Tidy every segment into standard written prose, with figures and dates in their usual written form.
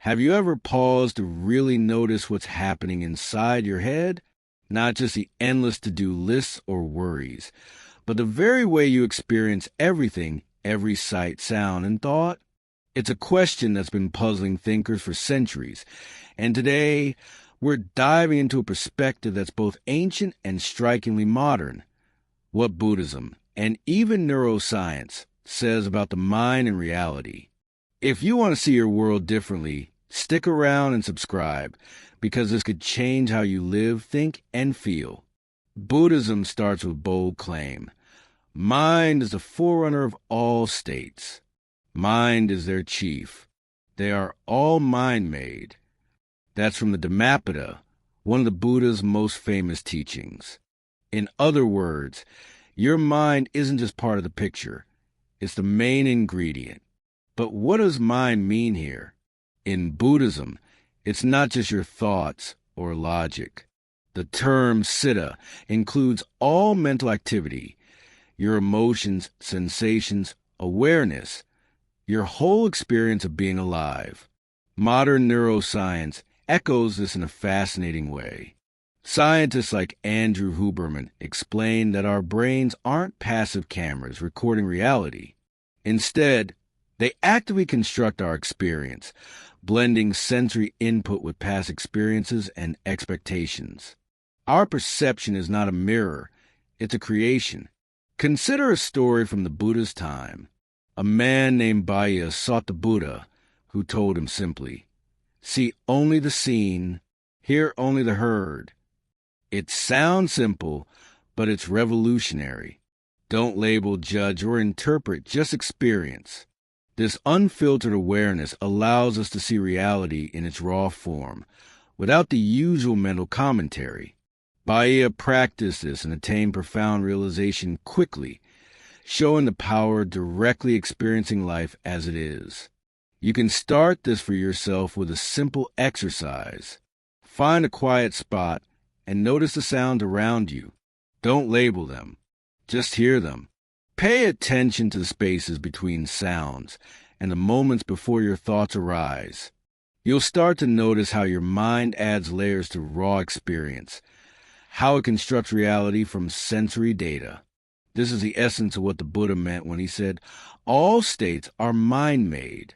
Have you ever paused to really notice what's happening inside your head? Not just the endless to-do lists or worries, but the very way you experience everything, every sight, sound, and thought? It's a question that's been puzzling thinkers for centuries, and today we're diving into a perspective that's both ancient and strikingly modern. What Buddhism, and even neuroscience, says about the mind and reality. If you want to see your world differently, stick around and subscribe, because this could change how you live, think, and feel. Buddhism starts with a bold claim. Mind is the forerunner of all states. Mind is their chief. They are all mind-made. That's from the Dhammapada, one of the Buddha's most famous teachings. In other words, your mind isn't just part of the picture. It's the main ingredient. But what does mind mean here? In Buddhism, it's not just your thoughts or logic. The term citta includes all mental activity, your emotions, sensations, awareness, your whole experience of being alive. Modern neuroscience echoes this in a fascinating way. Scientists like Andrew Huberman explain that our brains aren't passive cameras recording reality. Instead, they actively construct our experience, blending sensory input with past experiences and expectations. Our perception is not a mirror, it's a creation. Consider a story from the Buddha's time. A man named Baya sought the Buddha, who told him simply, "See only the seen, hear only the heard." It sounds simple, but it's revolutionary. Don't label, judge, or interpret, just experience. This unfiltered awareness allows us to see reality in its raw form, without the usual mental commentary. Baya practiced this and attained profound realization quickly, showing the power of directly experiencing life as it is. You can start this for yourself with a simple exercise. Find a quiet spot and notice the sounds around you. Don't label them. Just hear them. Pay attention to the spaces between sounds and the moments before your thoughts arise. You'll start to notice how your mind adds layers to raw experience, how it constructs reality from sensory data. This is the essence of what the Buddha meant when he said, all states are mind-made.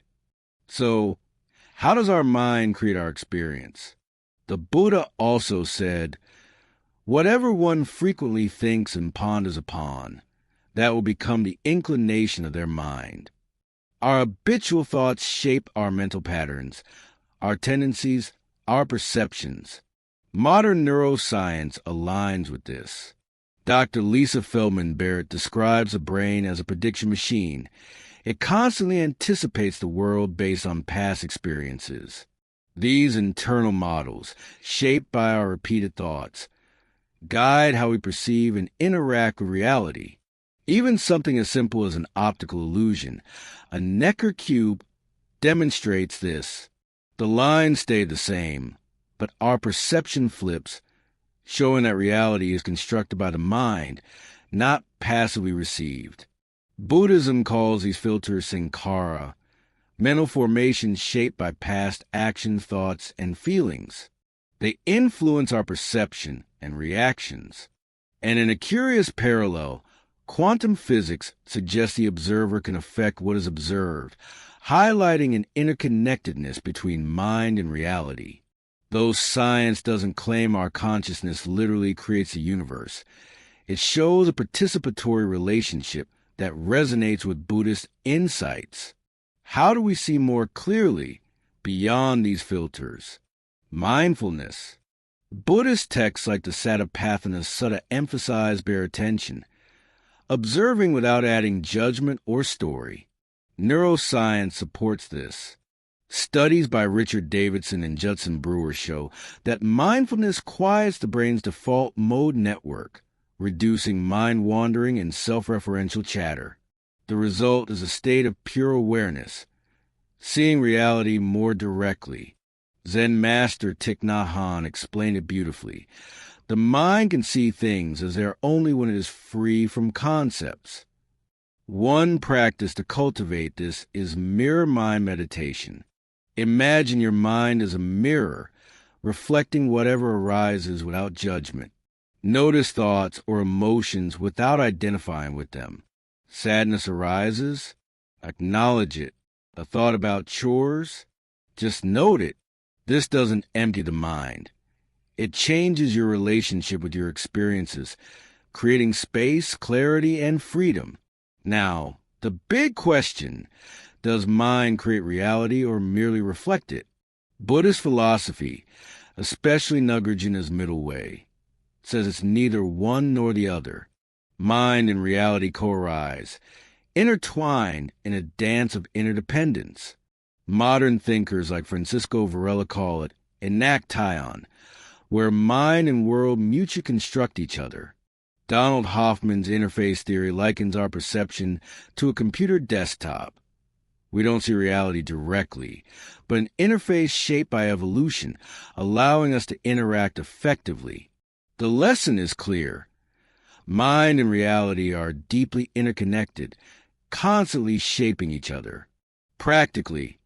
So, how does our mind create our experience? The Buddha also said, whatever one frequently thinks and ponders upon, that will become the inclination of their mind. Our habitual thoughts shape our mental patterns, our tendencies, our perceptions. Modern neuroscience aligns with this. Dr. Lisa Feldman Barrett describes the brain as a prediction machine. It constantly anticipates the world based on past experiences. These internal models, shaped by our repeated thoughts, guide how we perceive and interact with reality. Even something as simple as an optical illusion, a Necker cube, demonstrates this. The lines stay the same, but our perception flips, showing that reality is constructed by the mind, not passively received. Buddhism calls these filters sankhara, mental formations shaped by past actions, thoughts, and feelings. They influence our perception and reactions. And in a curious parallel, quantum physics suggests the observer can affect what is observed, highlighting an interconnectedness between mind and reality. Though science doesn't claim our consciousness literally creates the universe, it shows a participatory relationship that resonates with Buddhist insights. How do we see more clearly beyond these filters? Mindfulness. Buddhist texts like the Satipatthana Sutta emphasize bare attention, observing without adding judgment or story. Neuroscience supports this. Studies by Richard Davidson and Judson Brewer show that mindfulness quiets the brain's default mode network, reducing mind-wandering and self-referential chatter. The result is a state of pure awareness, seeing reality more directly. Zen master Thich Nhat Hanh explained it beautifully. The mind can see things as they are only when it is free from concepts. One practice to cultivate this is mirror mind meditation. Imagine your mind as a mirror, reflecting whatever arises without judgment. Notice thoughts or emotions without identifying with them. Sadness arises, acknowledge it. A thought about chores, just note it. This doesn't empty the mind. It changes your relationship with your experiences, creating space, clarity, and freedom. Now, the big question, does mind create reality or merely reflect it? Buddhist philosophy, especially Nagarjuna's middle way, says it's neither one nor the other. Mind and reality co-arise, intertwined in a dance of interdependence. Modern thinkers like Francisco Varela call it enaction, where mind and world mutually construct each other. Donald Hoffman's interface theory likens our perception to a computer desktop. We don't see reality directly, but an interface shaped by evolution, allowing us to interact effectively. The lesson is clear. Mind and reality are deeply interconnected, constantly shaping each other. Practically,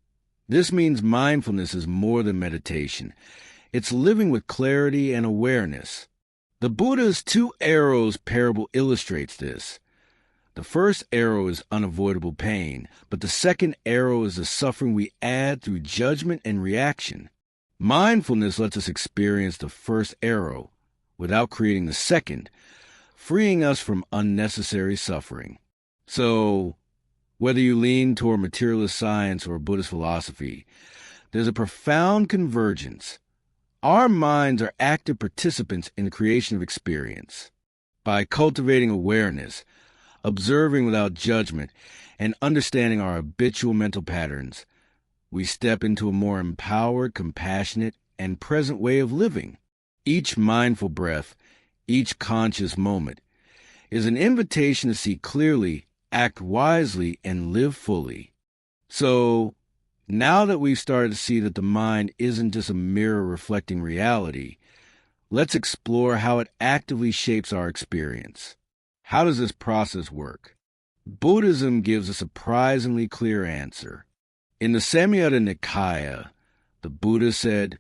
this means mindfulness is more than meditation. It's living with clarity and awareness. The Buddha's two arrows parable illustrates this. The first arrow is unavoidable pain, but the second arrow is the suffering we add through judgment and reaction. Mindfulness lets us experience the first arrow without creating the second, freeing us from unnecessary suffering. So, whether you lean toward materialist science or Buddhist philosophy, there's a profound convergence. Our minds are active participants in the creation of experience. By cultivating awareness, observing without judgment, and understanding our habitual mental patterns, we step into a more empowered, compassionate, and present way of living. Each mindful breath, each conscious moment, is an invitation to see clearly, act wisely, and live fully. So, now that we've started to see that the mind isn't just a mirror reflecting reality, let's explore how it actively shapes our experience. How does this process work? Buddhism gives a surprisingly clear answer. In the Samyutta Nikaya, the Buddha said,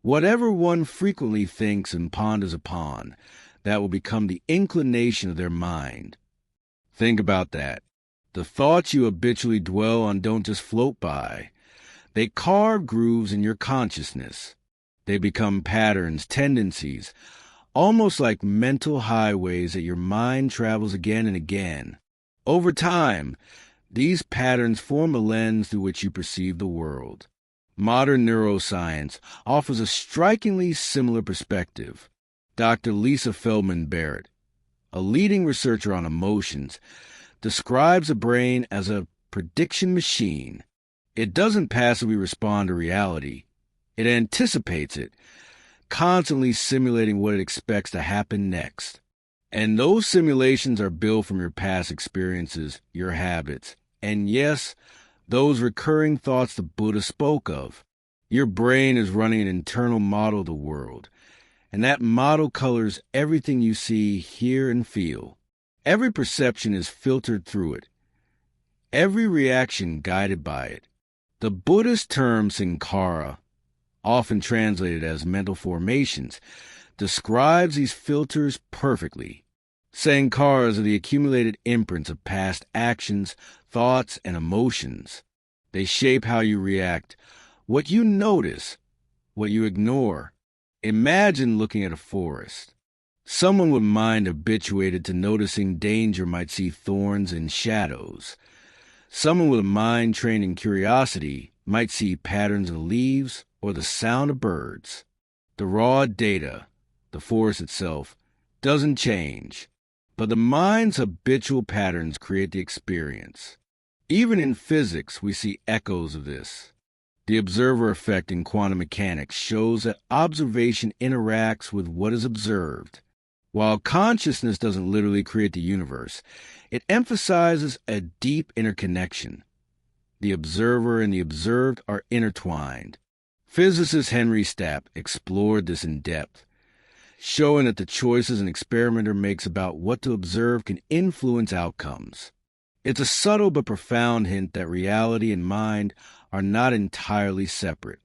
"Whatever one frequently thinks and ponders upon, that will become the inclination of their mind." Think about that. The thoughts you habitually dwell on don't just float by. They carve grooves in your consciousness. They become patterns, tendencies, almost like mental highways that your mind travels again and again. Over time, these patterns form a lens through which you perceive the world. Modern neuroscience offers a strikingly similar perspective. Dr. Lisa Feldman Barrett, a leading researcher on emotions, describes the brain as a prediction machine. It doesn't passively respond to reality. It anticipates it, constantly simulating what it expects to happen next. And those simulations are built from your past experiences, your habits, and yes, those recurring thoughts the Buddha spoke of. Your brain is running an internal model of the world, and that model colors everything you see, hear, and feel. Every perception is filtered through it, every reaction guided by it. The Buddhist term sankhara, often translated as mental formations, describes these filters perfectly. Sankharas are the accumulated imprints of past actions, thoughts, and emotions. They shape how you react, what you notice, what you ignore. Imagine looking at a forest. Someone with mind habituated to noticing danger might see thorns and shadows. Someone with a mind trained in curiosity might see patterns in the leaves or the sound of birds. The raw data, the forest itself, doesn't change, but the mind's habitual patterns create the experience. Even in physics, we see echoes of this. The observer effect in quantum mechanics shows that observation interacts with what is observed. While consciousness doesn't literally create the universe, it emphasizes a deep interconnection. The observer and the observed are intertwined. Physicist Henry Stapp explored this in depth, showing that the choices an experimenter makes about what to observe can influence outcomes. It's a subtle but profound hint that reality and mind are not entirely separate.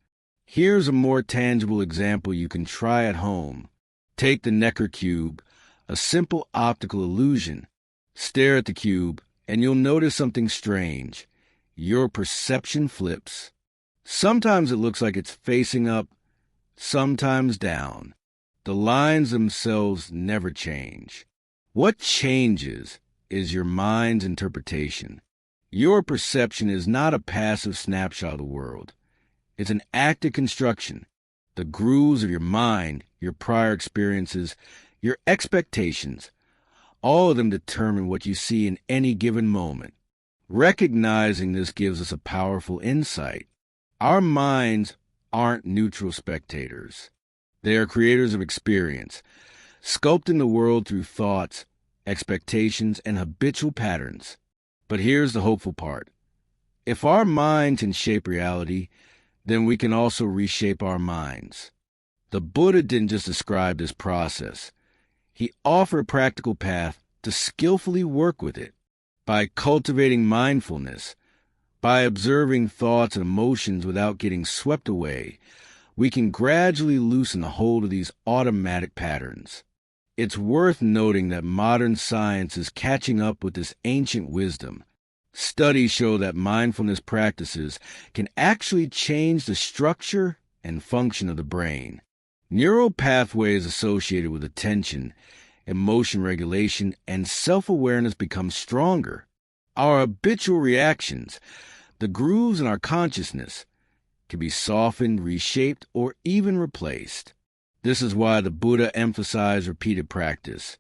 Here's a more tangible example you can try at home. Take the Necker cube, a simple optical illusion. Stare at the cube, and you'll notice something strange. Your perception flips. Sometimes it looks like it's facing up, sometimes down. The lines themselves never change. What changes is your mind's interpretation. Your perception is not a passive snapshot of the world. It's an active construction. The grooves of your mind, your prior experiences, your expectations, all of them determine what you see in any given moment. Recognizing this gives us a powerful insight. Our minds aren't neutral spectators. They are creators of experience, sculpting the world through thoughts, expectations, and habitual patterns. But here's the hopeful part. If our mind can shape reality, then we can also reshape our minds. The Buddha didn't just describe this process. He offered a practical path to skillfully work with it. By cultivating mindfulness, by observing thoughts and emotions without getting swept away, we can gradually loosen the hold of these automatic patterns. It's worth noting that modern science is catching up with this ancient wisdom. Studies show that mindfulness practices can actually change the structure and function of the brain. Neural pathways associated with attention, emotion regulation, and self-awareness become stronger. Our habitual reactions, the grooves in our consciousness, can be softened, reshaped, or even replaced. This is why the Buddha emphasized repeated practice.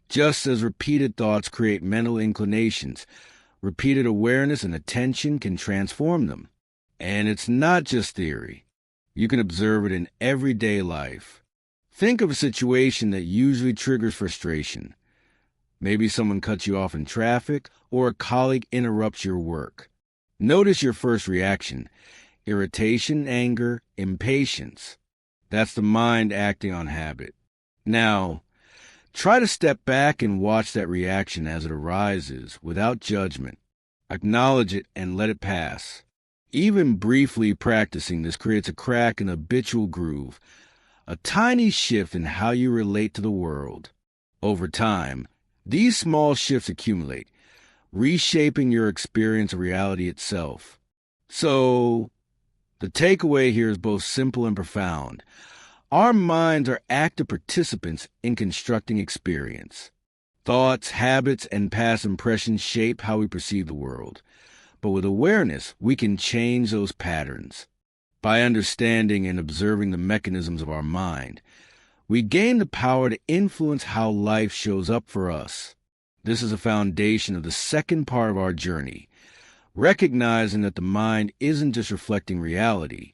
Just as repeated thoughts create mental inclinations, repeated awareness and attention can transform them. And it's not just theory. You can observe it in everyday life. Think of a situation that usually triggers frustration. Maybe someone cuts you off in traffic, or a colleague interrupts your work. Notice your first reaction: irritation, anger, impatience. That's the mind acting on habit. Now, try to step back and watch that reaction as it arises without judgment. Acknowledge it and let it pass. Even briefly practicing this creates a crack in the habitual groove, a tiny shift in how you relate to the world. Over time, these small shifts accumulate, reshaping your experience of reality itself. So, the takeaway here is both simple and profound. Our minds are active participants in constructing experience. Thoughts, habits, and past impressions shape how we perceive the world. But with awareness, we can change those patterns. By understanding and observing the mechanisms of our mind, we gain the power to influence how life shows up for us. This is a foundation of the second part of our journey, recognizing that the mind isn't just reflecting reality,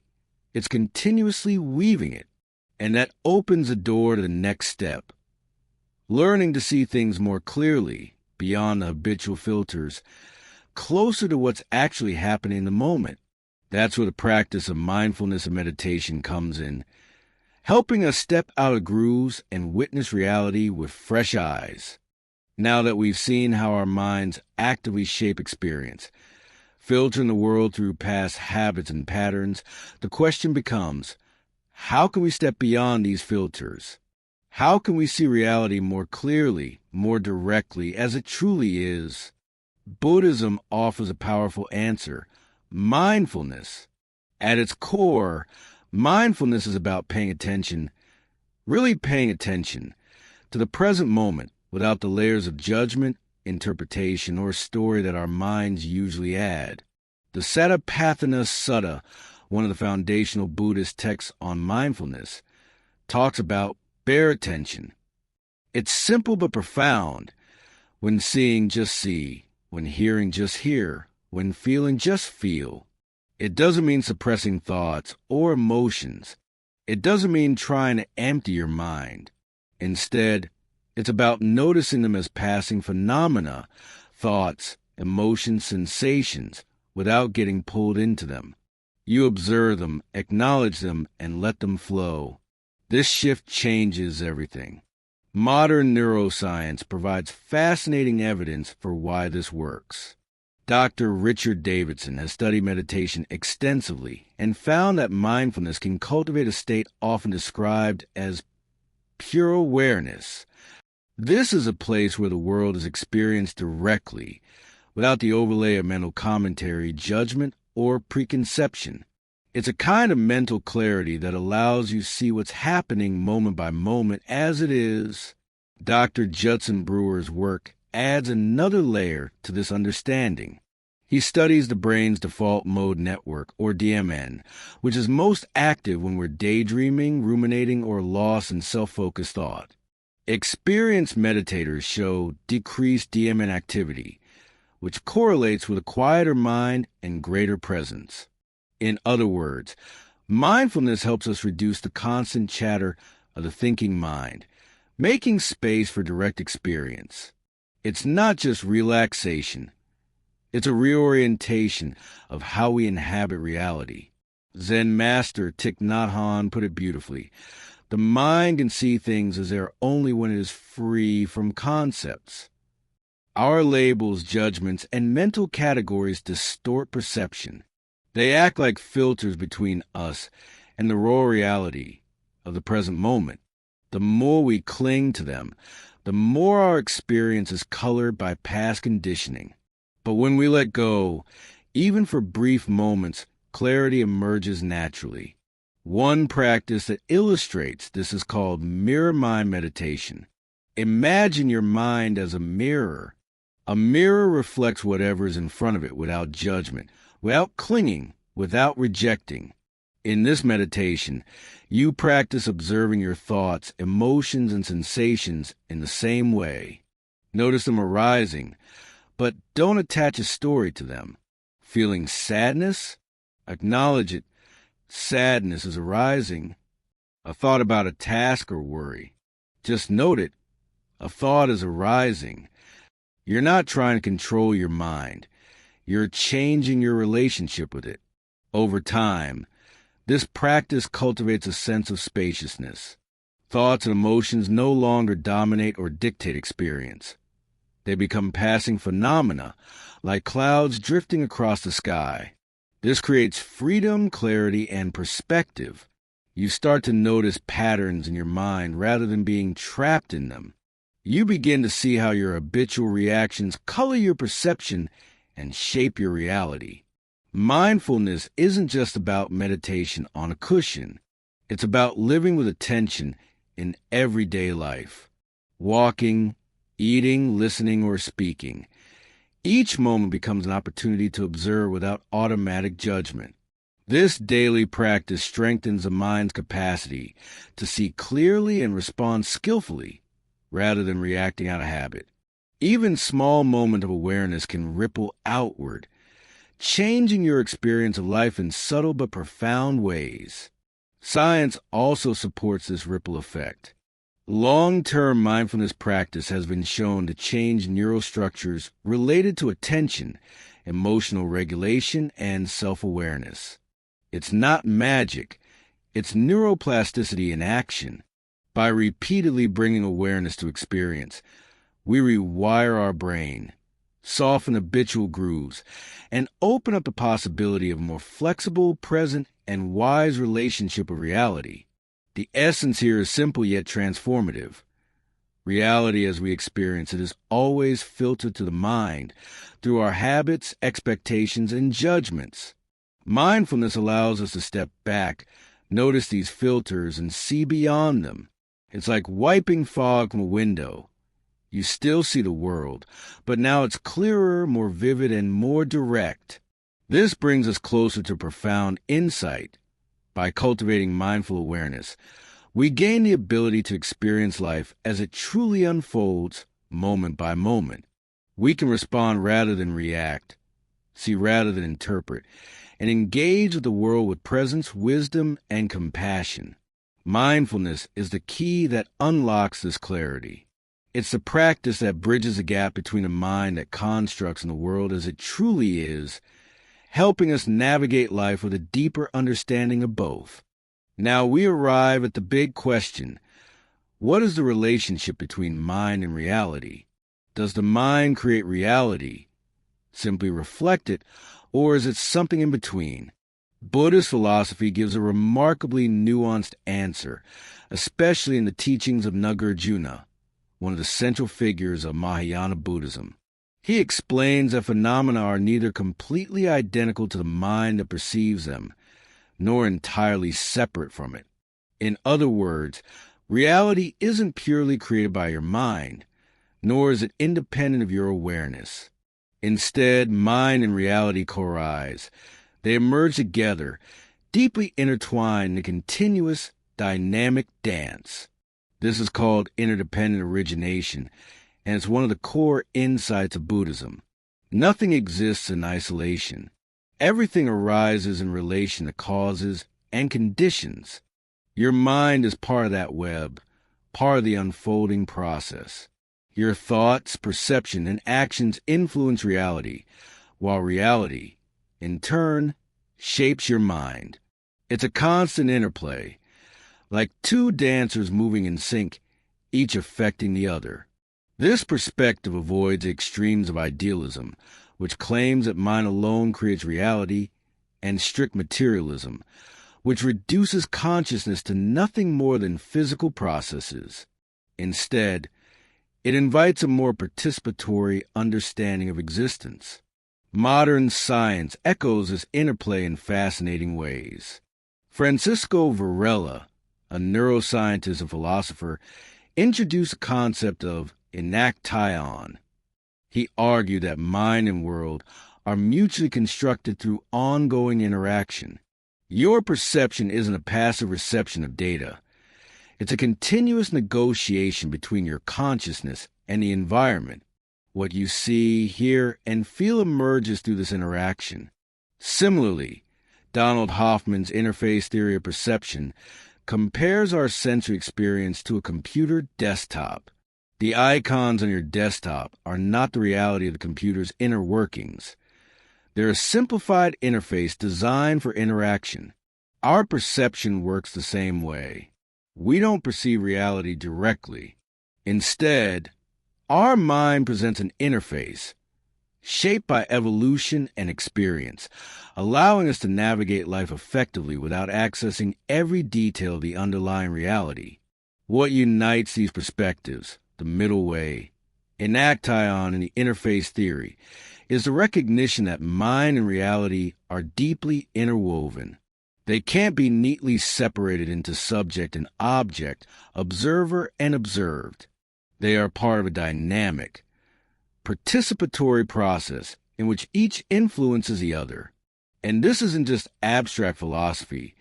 it's continuously weaving it, and that opens the door to the next step. Learning to see things more clearly, beyond the habitual filters, closer to what's actually happening in the moment. That's where the practice of mindfulness and meditation comes in, helping us step out of grooves and witness reality with fresh eyes. Now that we've seen how our minds actively shape experience, filtering the world through past habits and patterns, the question becomes, how can we step beyond these filters? How can we see reality more clearly, more directly, as it truly is? Buddhism offers a powerful answer: mindfulness. At its core, mindfulness is about paying attention, really paying attention, to the present moment without the layers of judgment, interpretation, or story that our minds usually add. The Satipatthana Sutta, one of the foundational Buddhist texts on mindfulness, talks about bare attention. It's simple but profound. When seeing, just see. When hearing, just hear. When feeling, just feel. It doesn't mean suppressing thoughts or emotions. It doesn't mean trying to empty your mind. Instead, it's about noticing them as passing phenomena, thoughts, emotions, sensations, without getting pulled into them. You observe them, acknowledge them, and let them flow. This shift changes everything. Modern neuroscience provides fascinating evidence for why this works. Dr. Richard Davidson has studied meditation extensively and found that mindfulness can cultivate a state often described as pure awareness. This is a place where the world is experienced directly, without the overlay of mental commentary, judgment, or preconception. It's a kind of mental clarity that allows you to see what's happening moment by moment as it is. Dr. Judson Brewer's work adds another layer to this understanding. He studies the brain's default mode network, or DMN, which is most active when we're daydreaming, ruminating, or lost in self-focused thought. Experienced meditators show decreased DMN activity, which correlates with a quieter mind and greater presence. In other words, mindfulness helps us reduce the constant chatter of the thinking mind, making space for direct experience. It's not just relaxation. It's a reorientation of how we inhabit reality. Zen master Thich Nhat Hanh put it beautifully. The mind can see things as they are only when it is free from concepts. Our labels, judgments, and mental categories distort perception. They act like filters between us and the raw reality of the present moment. The more we cling to them, the more our experience is colored by past conditioning. But when we let go, even for brief moments, clarity emerges naturally. One practice that illustrates this is called mirror mind meditation. Imagine your mind as a mirror. A mirror reflects whatever is in front of it without judgment, without clinging, without rejecting. In this meditation, you practice observing your thoughts, emotions, and sensations in the same way. Notice them arising, but don't attach a story to them. Feeling sadness? Acknowledge it. Sadness is arising. A thought about a task or worry. Just note it. A thought is arising. You're not trying to control your mind. You're changing your relationship with it. Over time, this practice cultivates a sense of spaciousness. Thoughts and emotions no longer dominate or dictate experience. They become passing phenomena, like clouds drifting across the sky. This creates freedom, clarity, and perspective. You start to notice patterns in your mind rather than being trapped in them. You begin to see how your habitual reactions color your perception and shape your reality. Mindfulness isn't just about meditation on a cushion. It's about living with attention in everyday life. Walking, eating, listening, or speaking. Each moment becomes an opportunity to observe without automatic judgment. This daily practice strengthens the mind's capacity to see clearly and respond skillfully, rather than reacting out of habit. Even small moments of awareness can ripple outward, changing your experience of life in subtle but profound ways. Science also supports this ripple effect. Long-term mindfulness practice has been shown to change neural structures related to attention, emotional regulation, and self-awareness. It's not magic. It's neuroplasticity in action. By repeatedly bringing awareness to experience, we rewire our brain, soften habitual grooves, and open up the possibility of a more flexible, present, and wise relationship with reality. The essence here is simple yet transformative. Reality as we experience it is always filtered to the mind through our habits, expectations, and judgments. Mindfulness allows us to step back, notice these filters, and see beyond them. It's like wiping fog from a window. You still see the world, but now it's clearer, more vivid, and more direct. This brings us closer to profound insight. By cultivating mindful awareness, we gain the ability to experience life as it truly unfolds, moment by moment. We can respond rather than react, see rather than interpret, and engage with the world with presence, wisdom, and compassion. Mindfulness is the key that unlocks this clarity. It's the practice that bridges the gap between a mind that constructs in the world as it truly is, helping us navigate life with a deeper understanding of both. Now we arrive at the big question. What is the relationship between mind and reality? Does the mind create reality, simply reflect it, or is it something in between? Buddhist philosophy gives a remarkably nuanced answer, especially in the teachings of Nagarjuna, one of the central figures of Mahayana Buddhism. He explains that phenomena are neither completely identical to the mind that perceives them, nor entirely separate from it. In other words, reality isn't purely created by your mind, nor is it independent of your awareness. Instead, mind and reality coalesce. They emerge together, deeply intertwined in a continuous, dynamic dance. This is called interdependent origination, and it's one of the core insights of Buddhism. Nothing exists in isolation. Everything arises in relation to causes and conditions. Your mind is part of that web, part of the unfolding process. Your thoughts, perception, and actions influence reality, while reality, in turn, shapes your mind. It's a constant interplay, like two dancers moving in sync, each affecting the other. This perspective avoids the extremes of idealism, which claims that mind alone creates reality, and strict materialism, which reduces consciousness to nothing more than physical processes. Instead, it invites a more participatory understanding of existence. Modern science echoes this interplay in fascinating ways. Francisco Varela, a neuroscientist and philosopher, introduced the concept of enaction. He argued that mind and world are mutually constructed through ongoing interaction. Your perception isn't a passive reception of data. It's a continuous negotiation between your consciousness and the environment. What you see, hear, and feel emerges through this interaction. Similarly, Donald Hoffman's interface theory of perception compares our sensory experience to a computer desktop. The icons on your desktop are not the reality of the computer's inner workings. They're a simplified interface designed for interaction. Our perception works the same way. We don't perceive reality directly. Instead, our mind presents an interface, shaped by evolution and experience, allowing us to navigate life effectively without accessing every detail of the underlying reality. What unites these perspectives, the middle way, enaction and the interface theory, is the recognition that mind and reality are deeply interwoven. They can't be neatly separated into subject and object, observer and observed. They are part of a dynamic, participatory process in which each influences the other. And this isn't just abstract philosophy.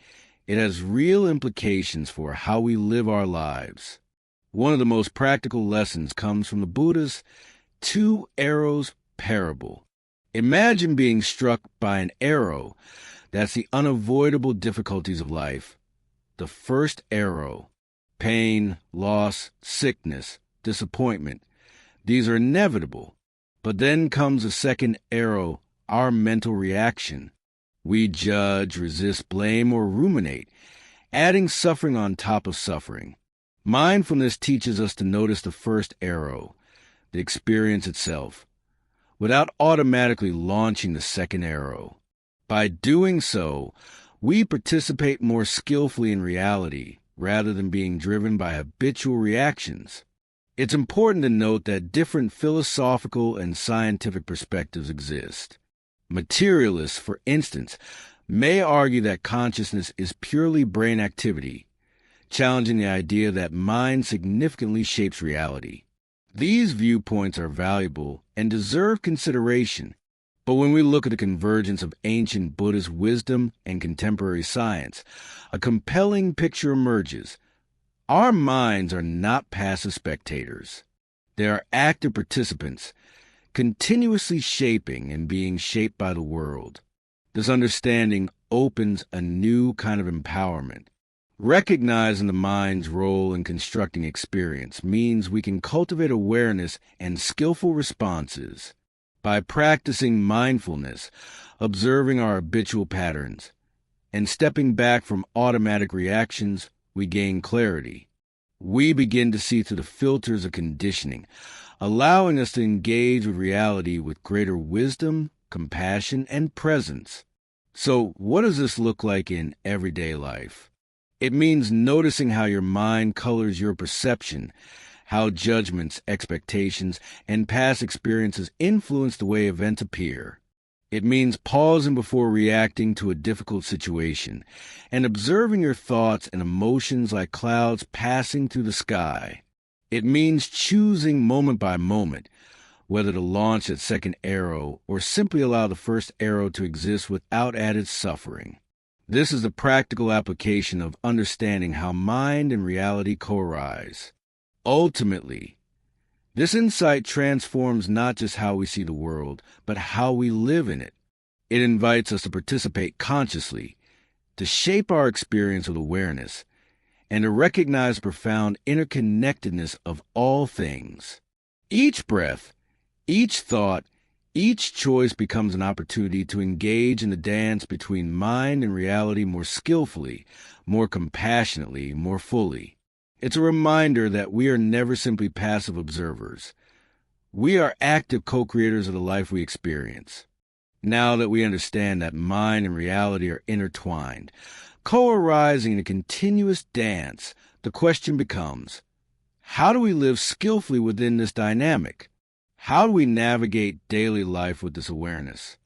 It has real implications for how we live our lives. One of the most practical lessons comes from the Buddha's two arrows parable. Imagine being struck by an arrow. That's the unavoidable difficulties of life. The first arrow, pain, loss, sickness, disappointment, these are inevitable. But then comes the second arrow, our mental reaction. We judge, resist, blame, or ruminate, adding suffering on top of suffering. Mindfulness teaches us to notice the first arrow, the experience itself, without automatically launching the second arrow. By doing so, we participate more skillfully in reality rather than being driven by habitual reactions. It's important to note that different philosophical and scientific perspectives exist. Materialists, for instance, may argue that consciousness is purely brain activity, challenging the idea that mind significantly shapes reality. These viewpoints are valuable and deserve consideration, but when we look at the convergence of ancient Buddhist wisdom and contemporary science, a compelling picture emerges. Our minds are not passive spectators. They are active participants, continuously shaping and being shaped by the world. This understanding opens a new kind of empowerment. Recognizing the mind's role in constructing experience means we can cultivate awareness and skillful responses. By practicing mindfulness, observing our habitual patterns, and stepping back from automatic reactions, we gain clarity. we begin to see through the filters of conditioning, allowing us to engage with reality with greater wisdom, compassion, and presence. So, what does this look like in everyday life? It means noticing how your mind colors your perception, how judgments, expectations, and past experiences influence the way events appear. It means pausing before reacting to a difficult situation and observing your thoughts and emotions like clouds passing through the sky. It means choosing moment by moment whether to launch that second arrow or simply allow the first arrow to exist without added suffering. This is the practical application of understanding how mind and reality co-arise. Ultimately, this insight transforms not just how we see the world, but how we live in it. It invites us to participate consciously, to shape our experience with awareness, and to recognize the profound interconnectedness of all things. Each breath, each thought, each choice becomes an opportunity to engage in the dance between mind and reality more skillfully, more compassionately, more fully. It's a reminder that we are never simply passive observers. We are active co-creators of the life we experience. Now that we understand that mind and reality are intertwined, co-arising in a continuous dance, the question becomes, how do we live skillfully within this dynamic? How do we navigate daily life with this awareness?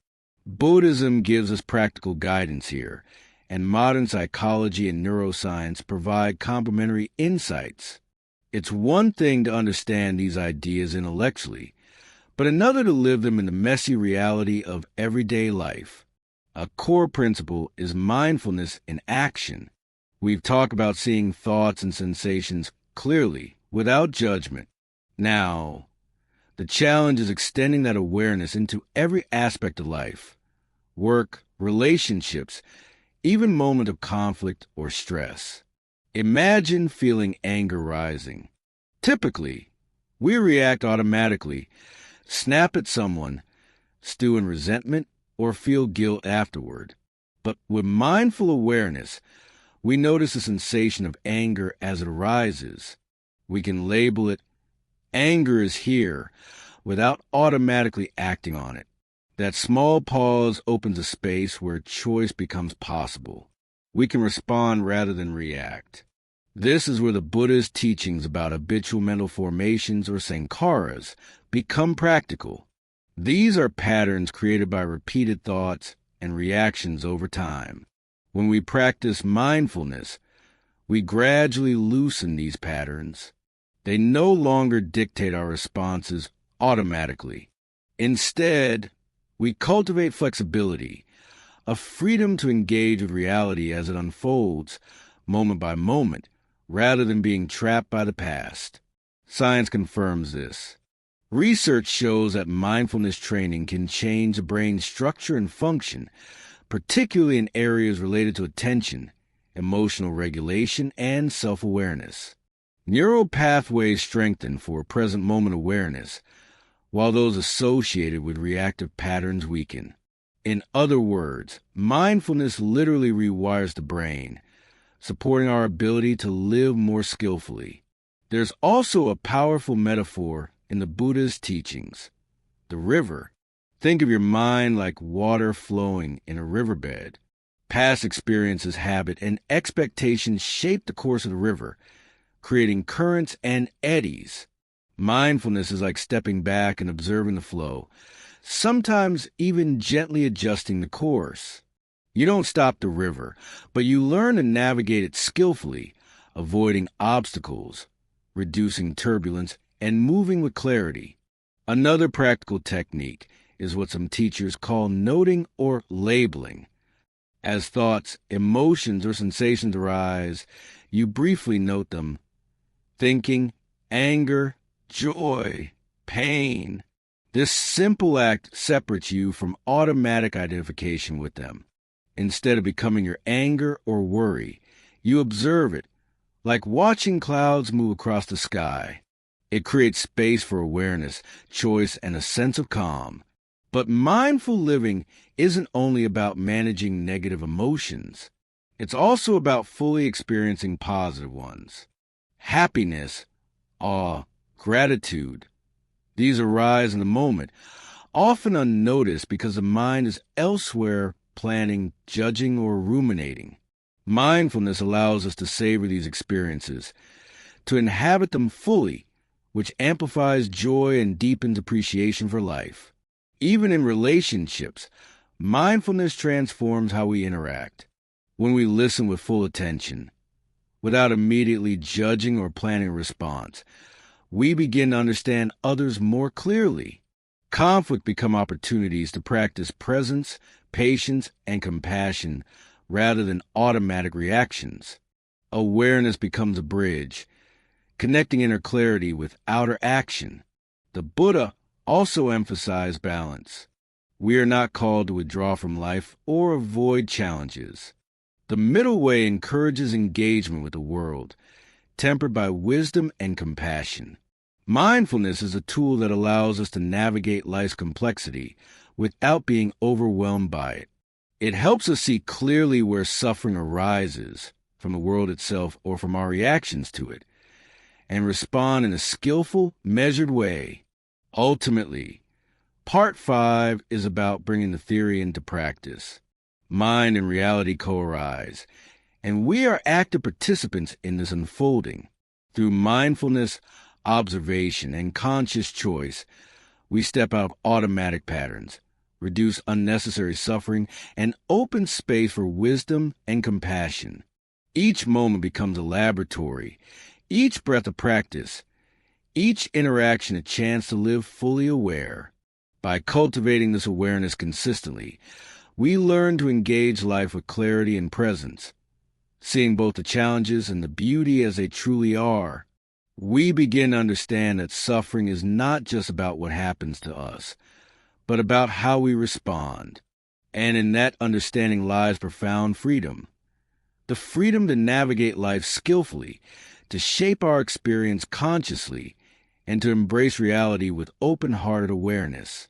Buddhism gives us practical guidance here, and modern psychology and neuroscience provide complementary insights. It's one thing to understand these ideas intellectually, but another to live them in the messy reality of everyday life. A core principle is mindfulness in action. We've talked about seeing thoughts and sensations clearly, without judgment. Now, the challenge is extending that awareness into every aspect of life: work, relationships, even moments of conflict or stress. Imagine feeling anger rising. Typically, we react automatically, snap at someone, stew in resentment, or feel guilt afterward. But with mindful awareness, we notice the sensation of anger as it arises. We can label it, "Anger is here," without automatically acting on it. That small pause opens a space where choice becomes possible. We can respond rather than react. This is where the Buddhist teachings about habitual mental formations, or sankharas, become practical. These are patterns created by repeated thoughts and reactions over time. When we practice mindfulness, we gradually loosen these patterns. They no longer dictate our responses automatically. Instead, we cultivate flexibility, a freedom to engage with reality as it unfolds, moment by moment, rather than being trapped by the past. Science confirms this. Research shows that mindfulness training can change the brain's structure and function, particularly in areas related to attention, emotional regulation, and self-awareness. Neural pathways strengthen for present moment awareness, while those associated with reactive patterns weaken. In other words, mindfulness literally rewires the brain, supporting our ability to live more skillfully. There's also a powerful metaphor in the Buddha's teachings: the river. Think of your mind like water flowing in a riverbed. Past experiences, habit, and expectations shape the course of the river, creating currents and eddies. Mindfulness is like stepping back and observing the flow, sometimes even gently adjusting the course. You don't stop the river, but you learn to navigate it skillfully, avoiding obstacles, reducing turbulence, and moving with clarity. Another practical technique is what some teachers call noting or labeling. As thoughts, emotions, or sensations arise, you briefly note them: thinking, anger, joy, pain. This simple act separates you from automatic identification with them. Instead of becoming your anger or worry, you observe it, like watching clouds move across the sky. It creates space for awareness, choice, and a sense of calm. But mindful living isn't only about managing negative emotions. It's also about fully experiencing positive ones. happiness, awe, gratitude. These arise in the moment, often unnoticed because the mind is elsewhere planning, judging, or ruminating. Mindfulness allows us to savor these experiences, to inhabit them fully, which amplifies joy and deepens appreciation for life. Even in relationships, mindfulness transforms how we interact. When we listen with full attention, without immediately judging or planning a response, we begin to understand others more clearly. Conflict becomes opportunities to practice presence, patience, and compassion rather than automatic reactions. Awareness becomes a bridge, connecting inner clarity with outer action. The Buddha also emphasized balance. We are not called to withdraw from life or avoid challenges. The middle way encourages engagement with the world, tempered by wisdom and compassion. Mindfulness is a tool that allows us to navigate life's complexity without being overwhelmed by it. It helps us see clearly where suffering arises, from the world itself or from our reactions to it, and respond in a skillful, measured way. Ultimately, Part 5 is about bringing the theory into practice. Mind and reality co-arise, and we are active participants in this unfolding. Through mindfulness, observation, and conscious choice, we step out of automatic patterns, reduce unnecessary suffering, and open space for wisdom and compassion. Each moment becomes a laboratory, each breath a practice, each interaction a chance to live fully aware. By cultivating this awareness consistently, we learn to engage life with clarity and presence, seeing both the challenges and the beauty as they truly are. We begin to understand that suffering is not just about what happens to us, but about how we respond. And in that understanding lies profound freedom. The freedom to navigate life skillfully, to shape our experience consciously, and to embrace reality with open-hearted awareness.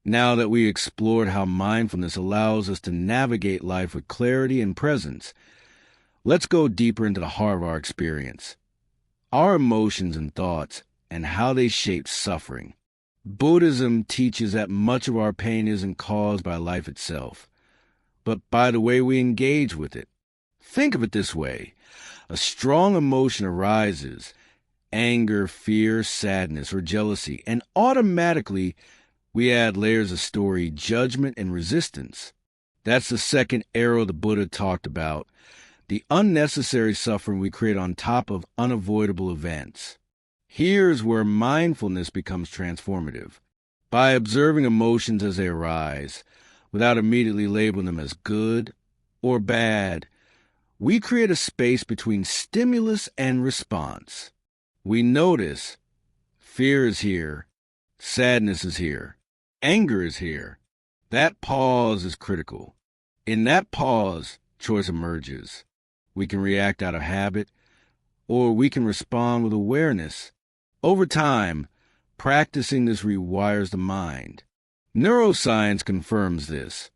Now that we explored how mindfulness allows us to navigate life with clarity and presence, let's go deeper into the heart of our experience, our emotions and thoughts, and how they shape suffering. Buddhism teaches that much of our pain isn't caused by life itself, but by the way we engage with it. Think of it this way. A strong emotion arises, anger, fear, sadness, or jealousy, and automatically we add layers of story, judgment, and resistance. That's the second arrow the Buddha talked about, the unnecessary suffering we create on top of unavoidable events. Here's where mindfulness becomes transformative. By observing emotions as they arise, without immediately labeling them as good or bad, we create a space between stimulus and response. We notice fear is here, sadness is here, anger is here. That pause is critical. In that pause, choice emerges. We can react out of habit, or we can respond with awareness. Over time, practicing this rewires the mind. Neuroscience confirms this.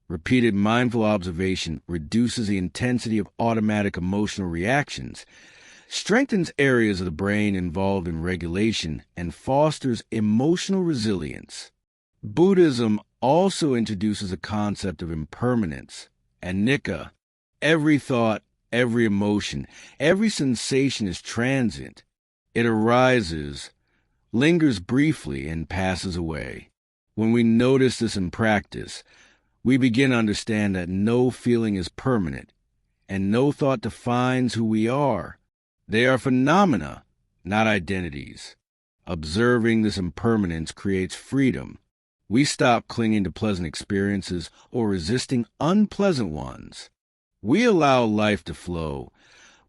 Repeated mindful observation reduces the intensity of automatic emotional reactions, strengthens areas of the brain involved in regulation, and fosters emotional resilience. Buddhism also introduces a concept of impermanence, anicca. Every thought, every emotion, every sensation is transient. It arises, lingers briefly, and passes away. When we notice this in practice, we begin to understand that no feeling is permanent, and no thought defines who we are. They are phenomena, not identities. Observing this impermanence creates freedom. We stop clinging to pleasant experiences or resisting unpleasant ones. We allow life to flow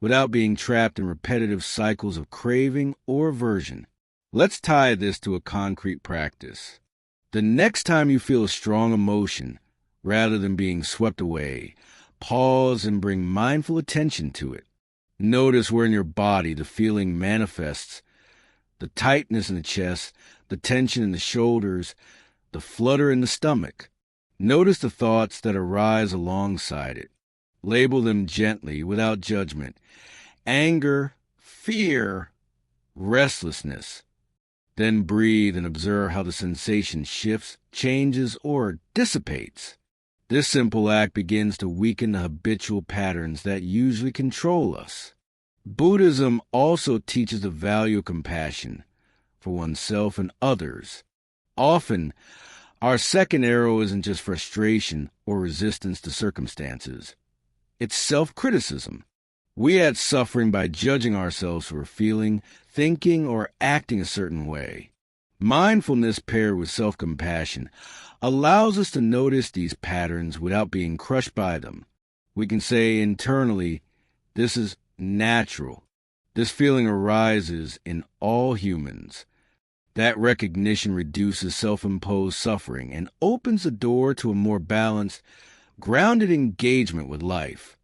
without being trapped in repetitive cycles of craving or aversion. Let's tie this to a concrete practice. The next time you feel a strong emotion, rather than being swept away, pause and bring mindful attention to it. Notice where in your body the feeling manifests, the tightness in the chest, the tension in the shoulders, the flutter in the stomach. Notice the thoughts that arise alongside it. Label them gently, without judgment. Anger, fear, restlessness. Then breathe and observe how the sensation shifts, changes, or dissipates. This simple act begins to weaken the habitual patterns that usually control us. Buddhism also teaches the value of compassion for oneself and others. Often, our second arrow isn't just frustration or resistance to circumstances. It's self-criticism. We add suffering by judging ourselves for feeling, thinking, or acting a certain way. Mindfulness paired with self-compassion allows us to notice these patterns without being crushed by them. We can say internally, this is natural. This feeling arises in all humans. That recognition reduces self-imposed suffering and opens the door to a more balanced, grounded engagement with life.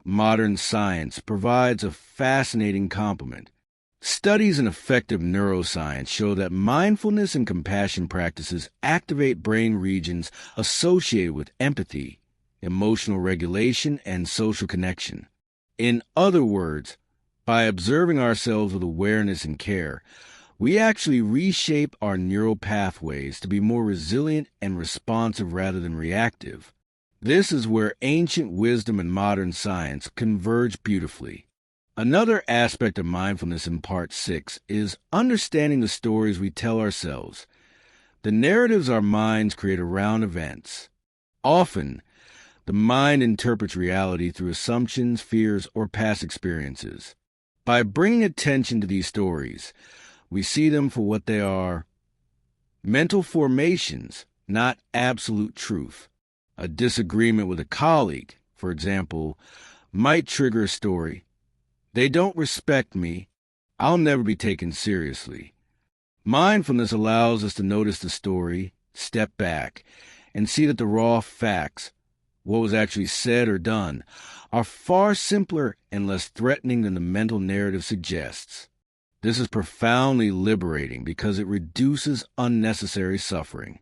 Modern science provides a fascinating complement. Studies in effective neuroscience show that mindfulness and compassion practices activate brain regions associated with empathy, emotional regulation, and social connection. In other words, by observing ourselves with awareness and care, we actually reshape our neural pathways to be more resilient and responsive rather than reactive. This is where ancient wisdom and modern science converge beautifully. Another aspect of mindfulness in Part 6 is understanding the stories we tell ourselves, the narratives our minds create around events. Often, the mind interprets reality through assumptions, fears, or past experiences. By bringing attention to these stories, we see them for what they are: mental formations, not absolute truth. A disagreement with a colleague, for example, might trigger a story. They don't respect me. I'll never be taken seriously. Mindfulness allows us to notice the story, step back, and see that the raw facts, what was actually said or done, are far simpler and less threatening than the mental narrative suggests. This is profoundly liberating because it reduces unnecessary suffering.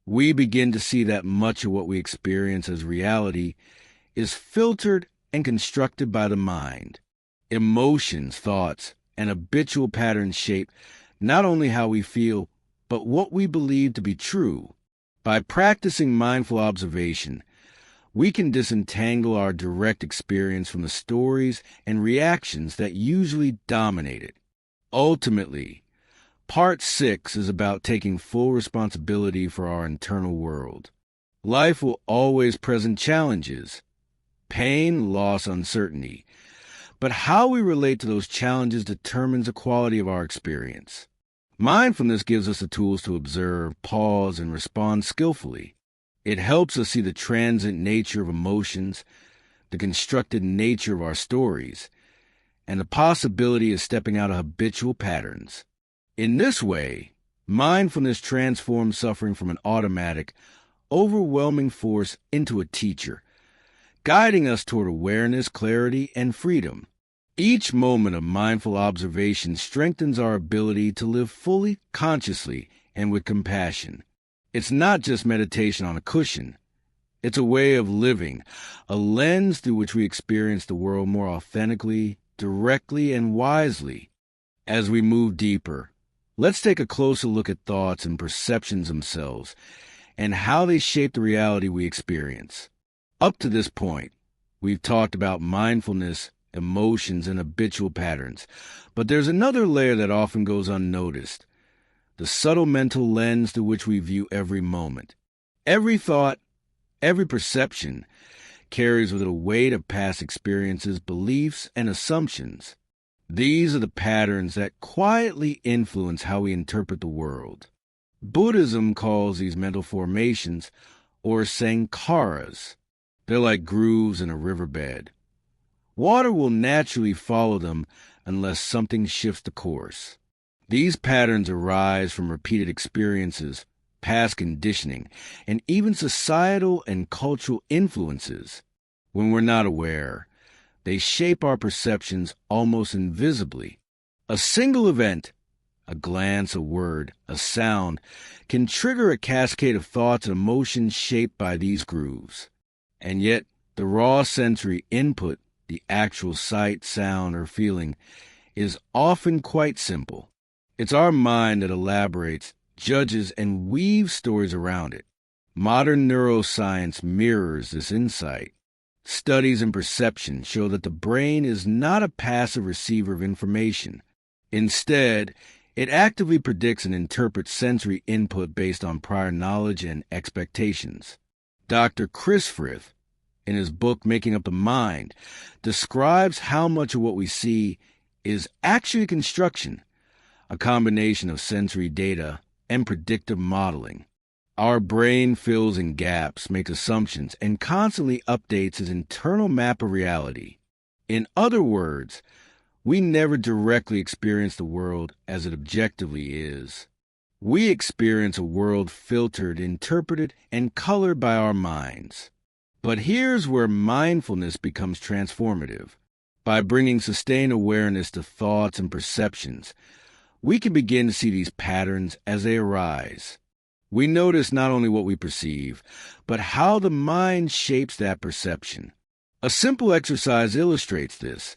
We begin to see that much of what we experience as reality is filtered and constructed by the mind. Emotions, thoughts, and habitual patterns shape not only how we feel, but what we believe to be true. By practicing mindful observation, we can disentangle our direct experience from the stories and reactions that usually dominate it. Ultimately, Part 6 is about taking full responsibility for our internal world. Life will always present challenges, pain, loss, uncertainty. But how we relate to those challenges determines the quality of our experience. Mindfulness gives us the tools to observe, pause, and respond skillfully. It helps us see the transient nature of emotions, the constructed nature of our stories, and the possibility of stepping out of habitual patterns. In this way, mindfulness transforms suffering from an automatic, overwhelming force into a teacher, guiding us toward awareness, clarity, and freedom. Each moment of mindful observation strengthens our ability to live fully, consciously, and with compassion. It's not just meditation on a cushion. It's a way of living, a lens through which we experience the world more authentically, directly, and wisely. As we move deeper, let's take a closer look at thoughts and perceptions themselves and how they shape the reality we experience. Up to this point, we've talked about mindfulness, emotions, and habitual patterns, but there's another layer that often goes unnoticed: the subtle mental lens through which we view every moment. Every thought, every perception carries with it a weight of past experiences, beliefs, and assumptions. These are the patterns that quietly influence how we interpret the world. Buddhism calls these mental formations, or sankharas. They're like grooves in a riverbed. Water will naturally follow them unless something shifts the course. These patterns arise from repeated experiences, past conditioning, and even societal and cultural influences. When we're not aware, they shape our perceptions almost invisibly. A single event, a glance, a word, a sound, can trigger a cascade of thoughts and emotions shaped by these grooves. And yet, the raw sensory input, the actual sight, sound, or feeling, is often quite simple. It's our mind that elaborates, judges, and weaves stories around it. Modern neuroscience mirrors this insight. Studies in perception show that the brain is not a passive receiver of information. Instead, it actively predicts and interprets sensory input based on prior knowledge and expectations. Dr. Chris Frith, in his book Making Up the Mind, describes how much of what we see is actually construction, a combination of sensory data and predictive modeling. Our brain fills in gaps, makes assumptions, and constantly updates its internal map of reality. In other words, we never directly experience the world as it objectively is. We experience a world filtered, interpreted, and colored by our minds. But here's where mindfulness becomes transformative. By bringing sustained awareness to thoughts and perceptions, we can begin to see these patterns as they arise. We notice not only what we perceive, but how the mind shapes that perception. A simple exercise illustrates this.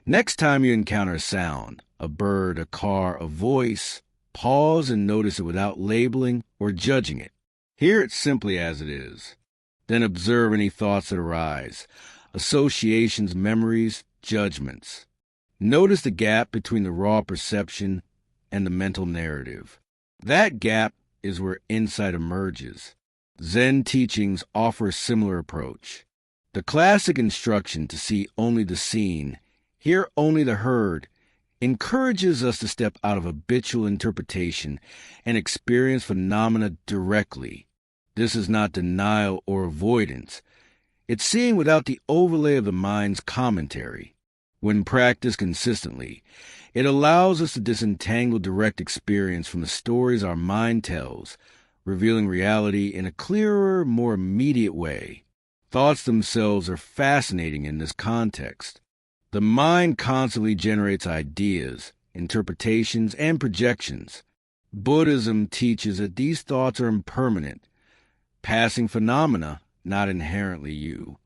Next time you encounter a sound, a bird, a car, a voice, pause and notice it without labeling or judging it. Hear it simply as it is. Then observe any thoughts that arise, associations, memories, judgments. Notice the gap between the raw perception and the mental narrative. That gap is where insight emerges. Zen teachings offer a similar approach. The classic instruction to see only the seen, hear only the heard, encourages us to step out of habitual interpretation and experience phenomena directly. This is not denial or avoidance. It's seeing without the overlay of the mind's commentary. When practiced consistently, it allows us to disentangle direct experience from the stories our mind tells, revealing reality in a clearer, more immediate way. Thoughts themselves are fascinating in this context. The mind constantly generates ideas, interpretations, and projections. Buddhism teaches that these thoughts are impermanent, passing phenomena, not inherently you.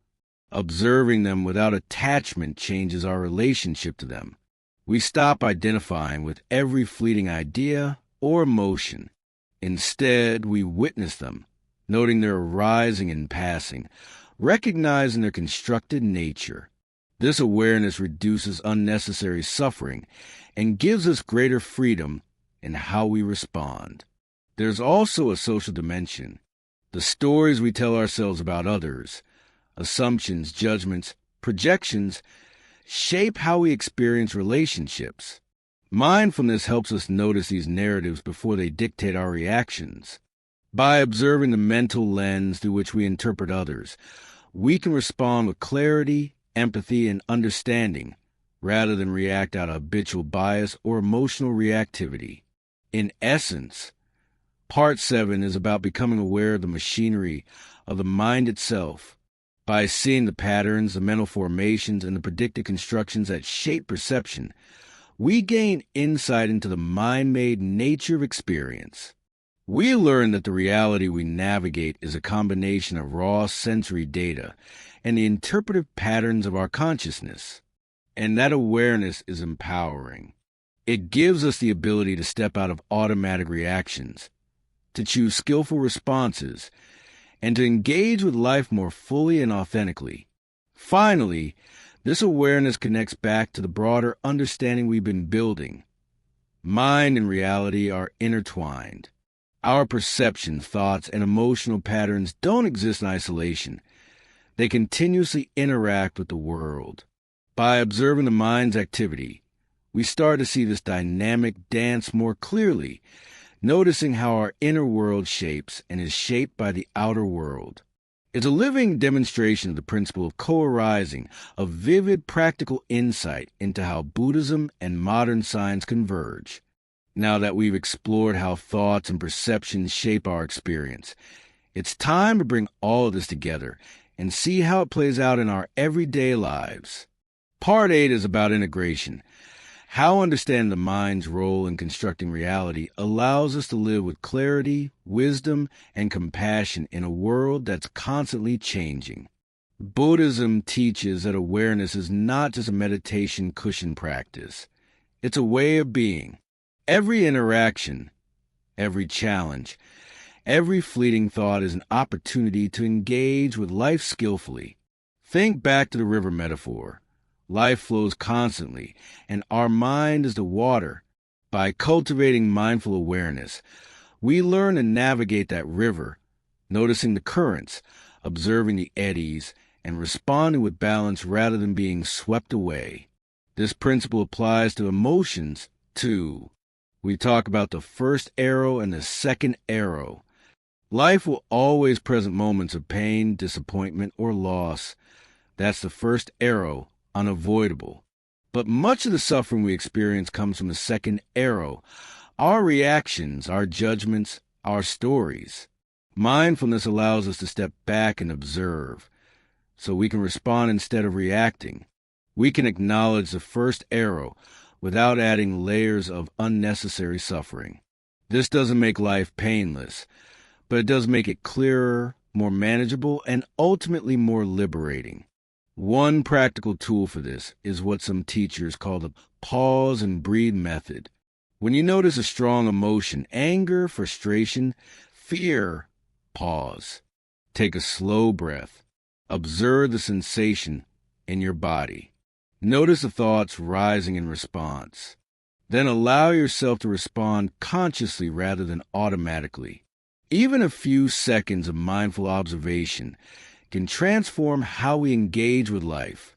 Observing them without attachment changes our relationship to them. We stop identifying with every fleeting idea or emotion. Instead, we witness them, noting their arising and passing, recognizing their constructed nature. This awareness reduces unnecessary suffering and gives us greater freedom in how we respond. There's also a social dimension. The stories we tell ourselves about others, assumptions, judgments, projections, shape how we experience relationships. Mindfulness helps us notice these narratives before they dictate our reactions. By observing the mental lens through which we interpret others, we can respond with clarity, empathy, and understanding, rather than react out of habitual bias or emotional reactivity. In essence, Part 7 is about becoming aware of the machinery of the mind itself. By seeing the patterns, the mental formations, and the predicted constructions that shape perception, we gain insight into the mind-made nature of experience. We learn that the reality we navigate is a combination of raw sensory data and the interpretive patterns of our consciousness. And that awareness is empowering. It gives us the ability to step out of automatic reactions, to choose skillful responses, and to engage with life more fully and authentically. Finally, this awareness connects back to the broader understanding we've been building. Mind and reality are intertwined. Our perceptions, thoughts, and emotional patterns don't exist in isolation. They continuously interact with the world. By observing the mind's activity, we start to see this dynamic dance more clearly, noticing how our inner world shapes and is shaped by the outer world. It's a living demonstration of the principle of co-arising, a vivid practical insight into how Buddhism and modern science converge. Now that we've explored how thoughts and perceptions shape our experience, it's time to bring all of this together and see how it plays out in our everyday lives. Part 8 is about integration. How understanding the mind's role in constructing reality allows us to live with clarity, wisdom, and compassion in a world that's constantly changing. Buddhism teaches that awareness is not just a meditation cushion practice. It's a way of being. Every interaction, every challenge, every fleeting thought is an opportunity to engage with life skillfully. Think back to the river metaphor. Life flows constantly, and our mind is the water. By cultivating mindful awareness, we learn to navigate that river, noticing the currents, observing the eddies, and responding with balance rather than being swept away. This principle applies to emotions, too. We talk about the first arrow and the second arrow. Life will always present moments of pain, disappointment, or loss. That's the first arrow, unavoidable. But much of the suffering we experience comes from the second arrow, our reactions, our judgments, our stories. Mindfulness allows us to step back and observe, so we can respond instead of reacting. We can acknowledge the first arrow without adding layers of unnecessary suffering. This doesn't make life painless, but it does make it clearer, more manageable, and ultimately more liberating. One practical tool for this is what some teachers call the pause and breathe method. When you notice a strong emotion, anger, frustration, fear, pause. Take a slow breath. Observe the sensation in your body. Notice the thoughts rising in response. Then allow yourself to respond consciously rather than automatically. Even a few seconds of mindful observation can transform how we engage with life.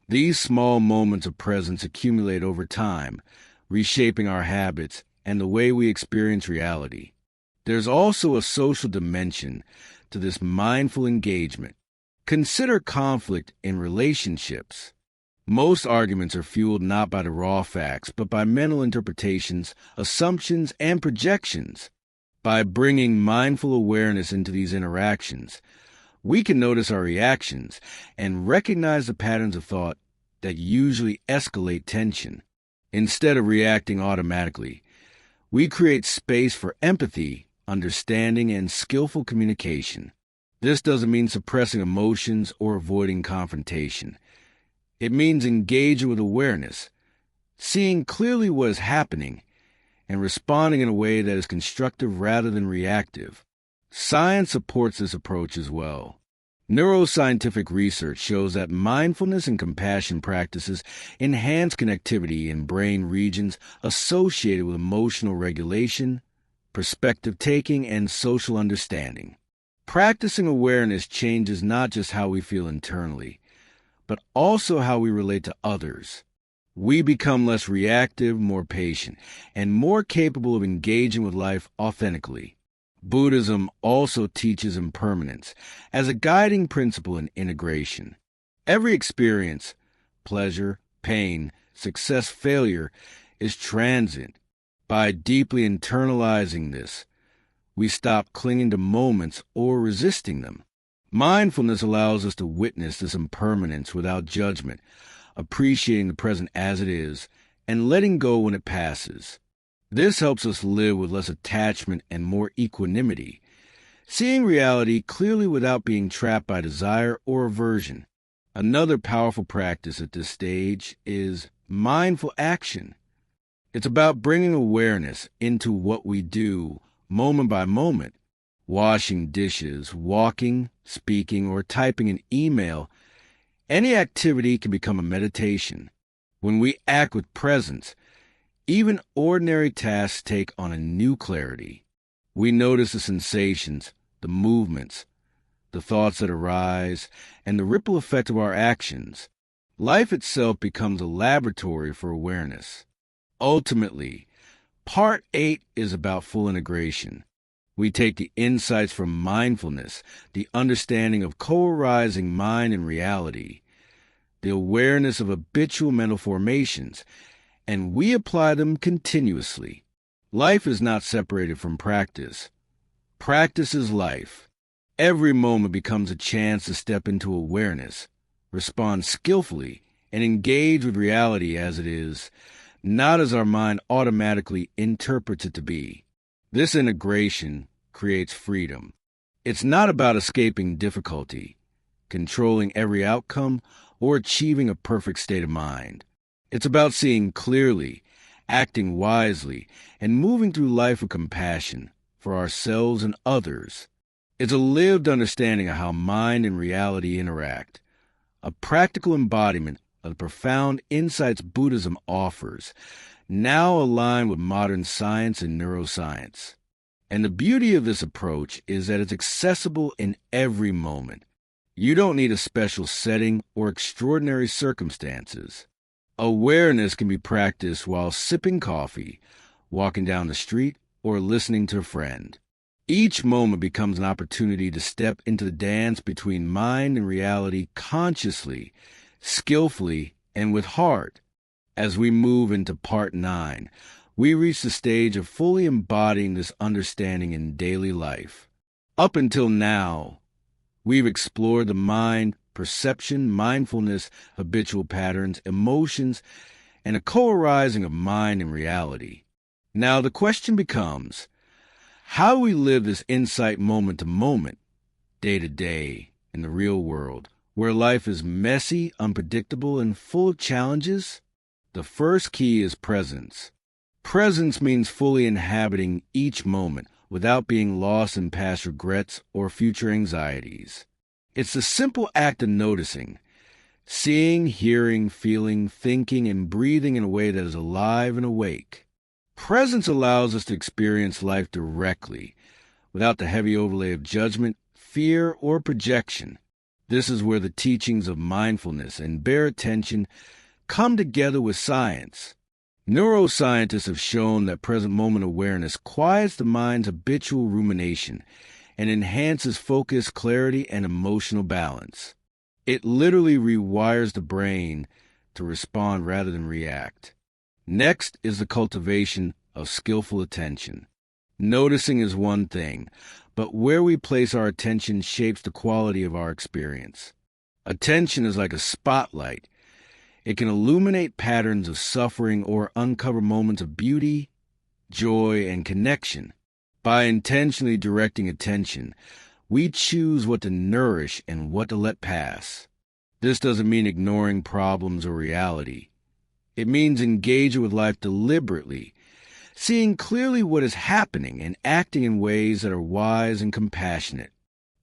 These small moments of presence accumulate over time, reshaping our habits and the way we experience reality. There's also a social dimension to this mindful engagement. Consider conflict in relationships. Most arguments are fueled not by the raw facts, but by mental interpretations, assumptions, and projections. By bringing mindful awareness into these interactions, we can notice our reactions and recognize the patterns of thought that usually escalate tension. Instead of reacting automatically, we create space for empathy, understanding, and skillful communication. This doesn't mean suppressing emotions or avoiding confrontation. It means engaging with awareness, seeing clearly what is happening, and responding in a way that is constructive rather than reactive. Science supports this approach as well. Neuroscientific research shows that mindfulness and compassion practices enhance connectivity in brain regions associated with emotional regulation, perspective taking, and social understanding. Practicing awareness changes not just how we feel internally, but also how we relate to others. We become less reactive, more patient, and more capable of engaging with life authentically. Buddhism also teaches impermanence as a guiding principle in integration. Every experience, pleasure, pain, success, failure, is transient. By deeply internalizing this, we stop clinging to moments or resisting them. Mindfulness allows us to witness this impermanence without judgment, appreciating the present as it is, and letting go when it passes. This helps us live with less attachment and more equanimity, seeing reality clearly without being trapped by desire or aversion. Another powerful practice at this stage is mindful action. It's about bringing awareness into what we do, moment by moment. Washing dishes, walking, speaking, or typing an email, any activity can become a meditation. When we act with presence, even ordinary tasks take on a new clarity. We notice the sensations, the movements, the thoughts that arise, and the ripple effect of our actions. Life itself becomes a laboratory for awareness. Ultimately, Part 8 is about full integration. We take the insights from mindfulness, the understanding of co-arising mind and reality, the awareness of habitual mental formations, and we apply them continuously. Life is not separated from practice. Practice is life. Every moment becomes a chance to step into awareness, respond skillfully, and engage with reality as it is, not as our mind automatically interprets it to be. This integration creates freedom. It's not about escaping difficulty, controlling every outcome, or achieving a perfect state of mind. It's about seeing clearly acting wisely, and moving through life with compassion for ourselves and others. It's a lived understanding of how mind and reality interact, a practical embodiment of the profound insights Buddhism offers, now aligned with modern science and neuroscience. And the beauty of this approach is that it's accessible in every moment. You don't need a special setting or extraordinary circumstances. Awareness can be practiced while sipping coffee, walking down the street, or listening to a friend. Each moment becomes an opportunity to step into the dance between mind and reality consciously, skillfully, and with heart. As we move into Part 9, we reach the stage of fully embodying this understanding in daily life. Up until now, we've explored the mind, perception, mindfulness, habitual patterns, emotions, and a co-arising of mind and reality. Now the question becomes, how do we live this insight moment to moment, day to day, in the real world, where life is messy, unpredictable, and full of challenges? The first key is presence. Presence means fully inhabiting each moment without being lost in past regrets or future anxieties. It's the simple act of noticing, seeing, hearing, feeling, thinking, and breathing in a way that is alive and awake. Presence allows us to experience life directly, without the heavy overlay of judgment, fear, or projection. This is where the teachings of mindfulness and bare attention come together with science. Neuroscientists have shown that present moment awareness quiets the mind's habitual rumination and enhances focus, clarity, and emotional balance. It literally rewires the brain to respond rather than react. Next is the cultivation of skillful attention. Noticing is one thing, but where we place our attention shapes the quality of our experience. Attention is like a spotlight. It can illuminate patterns of suffering or uncover moments of beauty, joy, and connection. By intentionally directing attention, we choose what to nourish and what to let pass. This doesn't mean ignoring problems or reality. It means engaging with life deliberately, seeing clearly what is happening and acting in ways that are wise and compassionate.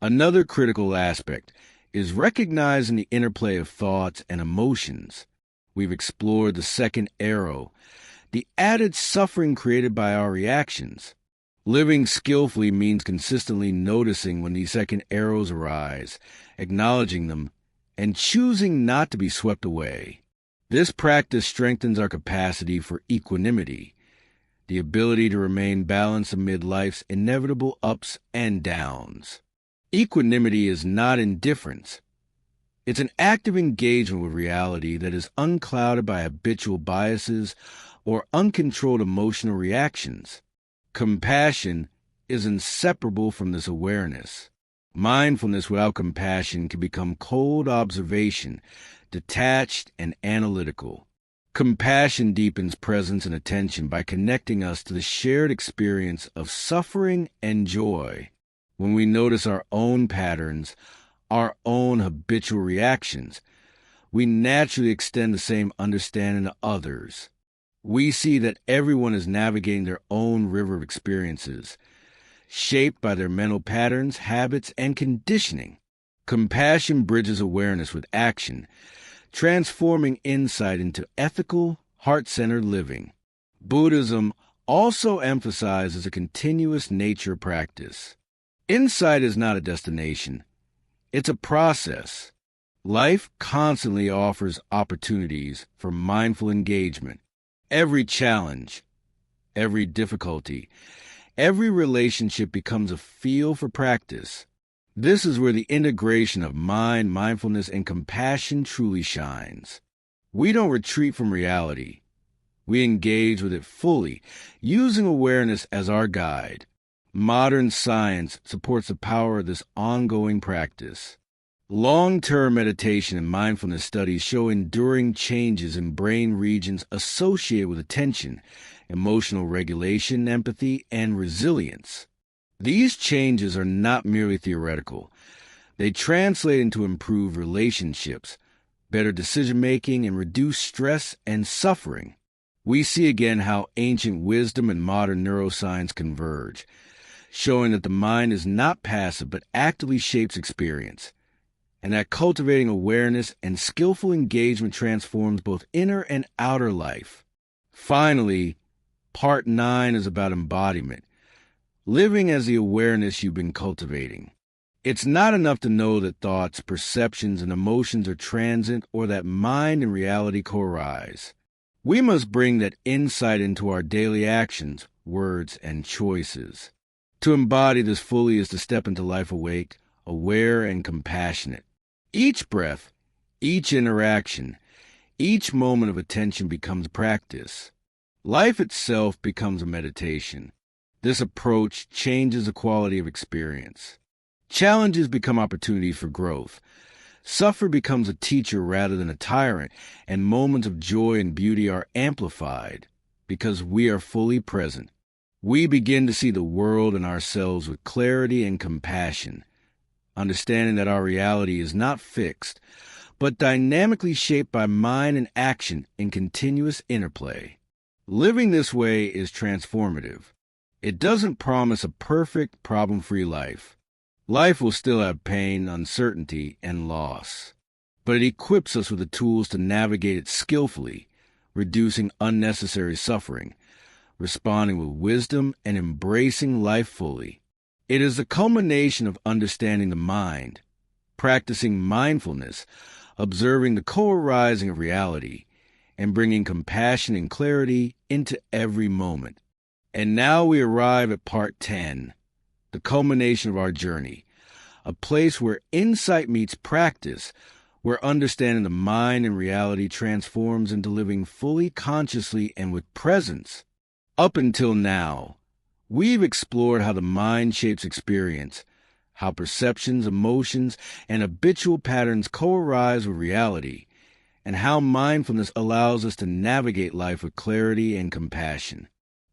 Another critical aspect is recognizing the interplay of thoughts and emotions. We've explored the second arrow, the added suffering created by our reactions. Living skillfully means consistently noticing when these second arrows arise, acknowledging them, and choosing not to be swept away. This practice strengthens our capacity for equanimity, the ability to remain balanced amid life's inevitable ups and downs. Equanimity is not indifference. It's an active engagement with reality that is unclouded by habitual biases or uncontrolled emotional reactions. Compassion is inseparable from this awareness. Mindfulness without compassion can become cold observation, detached and analytical. Compassion deepens presence and attention by connecting us to the shared experience of suffering and joy. When we notice our own patterns, our own habitual reactions, we naturally extend the same understanding to others. We see that everyone is navigating their own river of experiences, shaped by their mental patterns, habits, and conditioning. Compassion bridges awareness with action, transforming insight into ethical, heart-centered living. Buddhism also emphasizes a continuous nature practice. Insight is not a destination. It's a process. Life constantly offers opportunities for mindful engagement. Every challenge, every difficulty, every relationship becomes a field for practice. This is where the integration of mind, mindfulness, and compassion truly shines. We don't retreat from reality. We engage with it fully, using awareness as our guide. Modern science supports the power of this ongoing practice. Long-term meditation and mindfulness studies show enduring changes in brain regions associated with attention, emotional regulation, empathy, and resilience. These changes are not merely theoretical. They translate into improved relationships, better decision-making, and reduced stress and suffering. We see again how ancient wisdom and modern neuroscience converge, showing that the mind is not passive but actively shapes experience, and that cultivating awareness and skillful engagement transforms both inner and outer life. Finally, Part 9 is about embodiment, living as the awareness you've been cultivating. It's not enough to know that thoughts, perceptions, and emotions are transient or that mind and reality co-arise. We must bring that insight into our daily actions, words, and choices. To embody this fully is to step into life awake, aware, and compassionate. Each breath, each interaction, each moment of attention becomes practice. Life itself becomes a meditation. This approach changes the quality of experience. Challenges become opportunities for growth. Suffering becomes a teacher rather than a tyrant, and moments of joy and beauty are amplified because we are fully present. We begin to see the world and ourselves with clarity and compassion, understanding that our reality is not fixed, but dynamically shaped by mind and action in continuous interplay. Living this way is transformative. It doesn't promise a perfect, problem-free life. Life will still have pain, uncertainty, and loss, but it equips us with the tools to navigate it skillfully, reducing unnecessary suffering, responding with wisdom, and embracing life fully. It is the culmination of understanding the mind, practicing mindfulness, observing the co-arising of reality, and bringing compassion and clarity into every moment. And now we arrive at Part 10, the culmination of our journey, a place where insight meets practice, where understanding the mind and reality transforms into living fully consciously and with presence. Up until now, we've explored how the mind shapes experience, how perceptions, emotions, and habitual patterns co-arise with reality, and how mindfulness allows us to navigate life with clarity and compassion.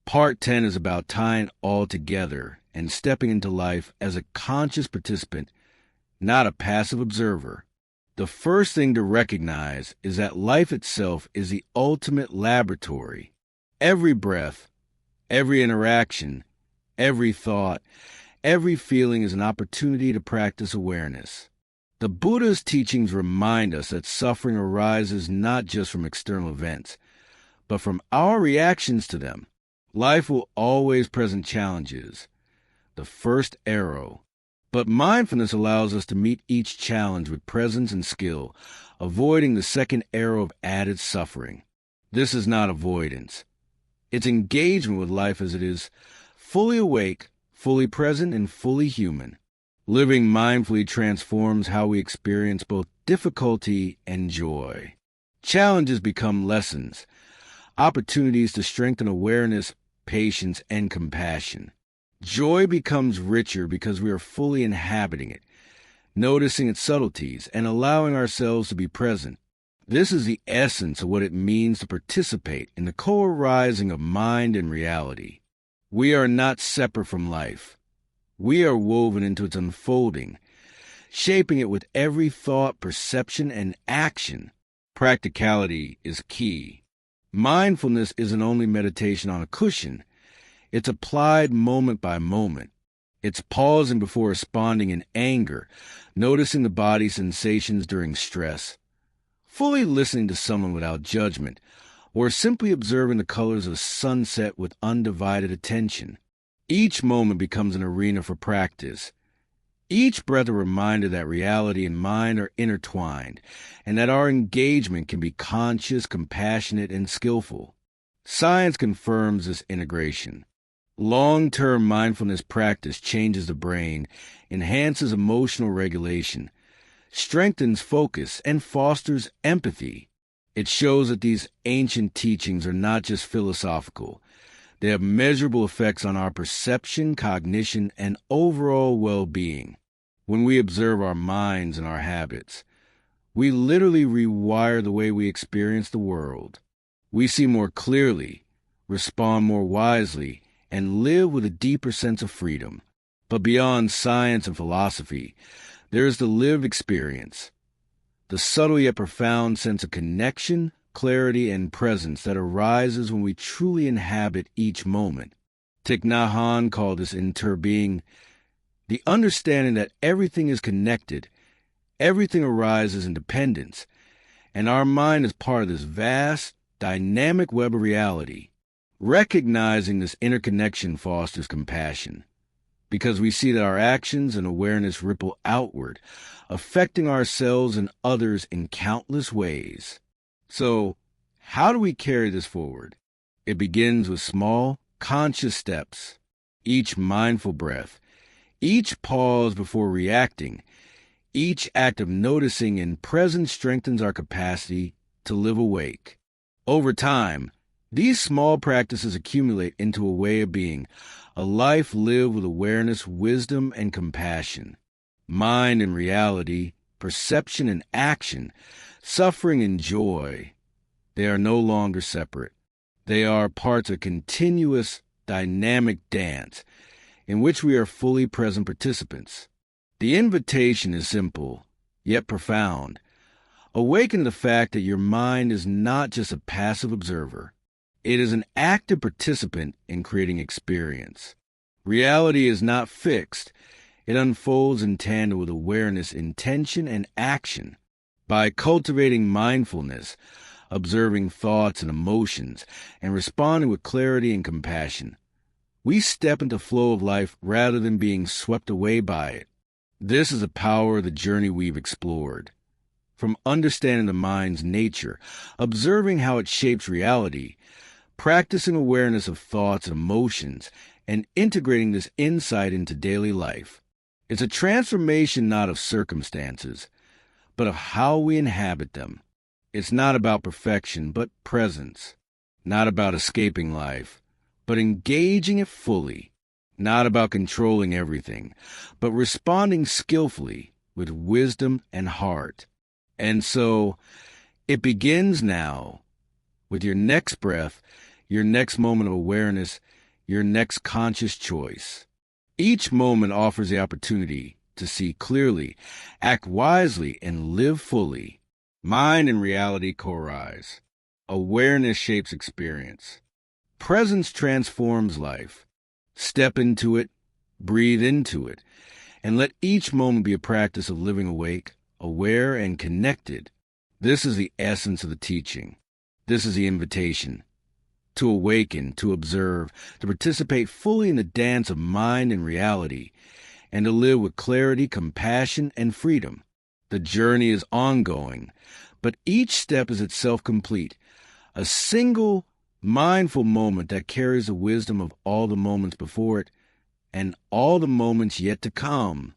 Part 10 is about tying all together and stepping into life as a conscious participant, not a passive observer. The first thing to recognize is that life itself is the ultimate laboratory. Every breath, every interaction, every thought, every feeling is an opportunity to practice awareness. The Buddha's teachings remind us that suffering arises not just from external events, but from our reactions to them. Life will always present challenges, the first arrow. But mindfulness allows us to meet each challenge with presence and skill, avoiding the second arrow of added suffering. This is not avoidance. It's engagement with life as it is, fully awake, fully present, and fully human. Living mindfully transforms how we experience both difficulty and joy. Challenges become lessons, opportunities to strengthen awareness, patience, and compassion. Joy becomes richer because we are fully inhabiting it, noticing its subtleties, and allowing ourselves to be present. This is the essence of what it means to participate in the co-arising of mind and reality. We are not separate from life. We are woven into its unfolding, shaping it with every thought, perception, and action. Practicality is key. Mindfulness isn't only meditation on a cushion. It's applied moment by moment. It's pausing before responding in anger, noticing the body's sensations during stress, fully listening to someone without judgment, or simply observing the colors of sunset with undivided attention. Each moment becomes an arena for practice. Each breath a reminder that reality and mind are intertwined, and that our engagement can be conscious, compassionate, and skillful. Science confirms this integration. Long-term mindfulness practice changes the brain, enhances emotional regulation, strengthens focus, and fosters empathy. It shows that these ancient teachings are not just philosophical. They have measurable effects on our perception, cognition, and overall well-being. When we observe our minds and our habits, we literally rewire the way we experience the world. We see more clearly, respond more wisely, and live with a deeper sense of freedom. But beyond science and philosophy, there is the lived experience, the subtle yet profound sense of connection, clarity and presence that arises when we truly inhabit each moment. Thich Nhat Hanh called this interbeing, the understanding that everything is connected, everything arises in dependence, and our mind is part of this vast, dynamic web of reality. Recognizing this interconnection fosters compassion, because we see that our actions and awareness ripple outward, affecting ourselves and others in countless ways. So, how do we carry this forward? It begins with small, conscious steps, each mindful breath, each pause before reacting, each act of noticing and presence strengthens our capacity to live awake. Over time, these small practices accumulate into a way of being, a life lived with awareness, wisdom, and compassion. Mind and reality, perception and action, suffering and joy, they are no longer separate. They are parts of a continuous, dynamic dance in which we are fully present participants. The invitation is simple, yet profound. Awaken to the fact that your mind is not just a passive observer. It is an active participant in creating experience. Reality is not fixed. It unfolds in tandem with awareness, intention, and action. By cultivating mindfulness, observing thoughts and emotions, and responding with clarity and compassion, we step into the flow of life rather than being swept away by it. This is the power of the journey we've explored. From understanding the mind's nature, observing how it shapes reality, practicing awareness of thoughts and emotions, and integrating this insight into daily life. It's a transformation not of circumstances, but of how we inhabit them. It's not about perfection, but presence. Not about escaping life, but engaging it fully. Not about controlling everything, but responding skillfully with wisdom and heart. And so, it begins now, with your next breath, your next moment of awareness, your next conscious choice. Each moment offers the opportunity to see clearly, act wisely, and live fully. Mind and reality co-arise. Awareness shapes experience. Presence transforms life. Step into it, breathe into it, and let each moment be a practice of living awake, aware, and connected. This is the essence of the teaching. This is the invitation. To awaken, to observe, to participate fully in the dance of mind and reality, and to live with clarity, compassion, and freedom. The journey is ongoing, but each step is itself complete, a single mindful moment that carries the wisdom of all the moments before it and all the moments yet to come.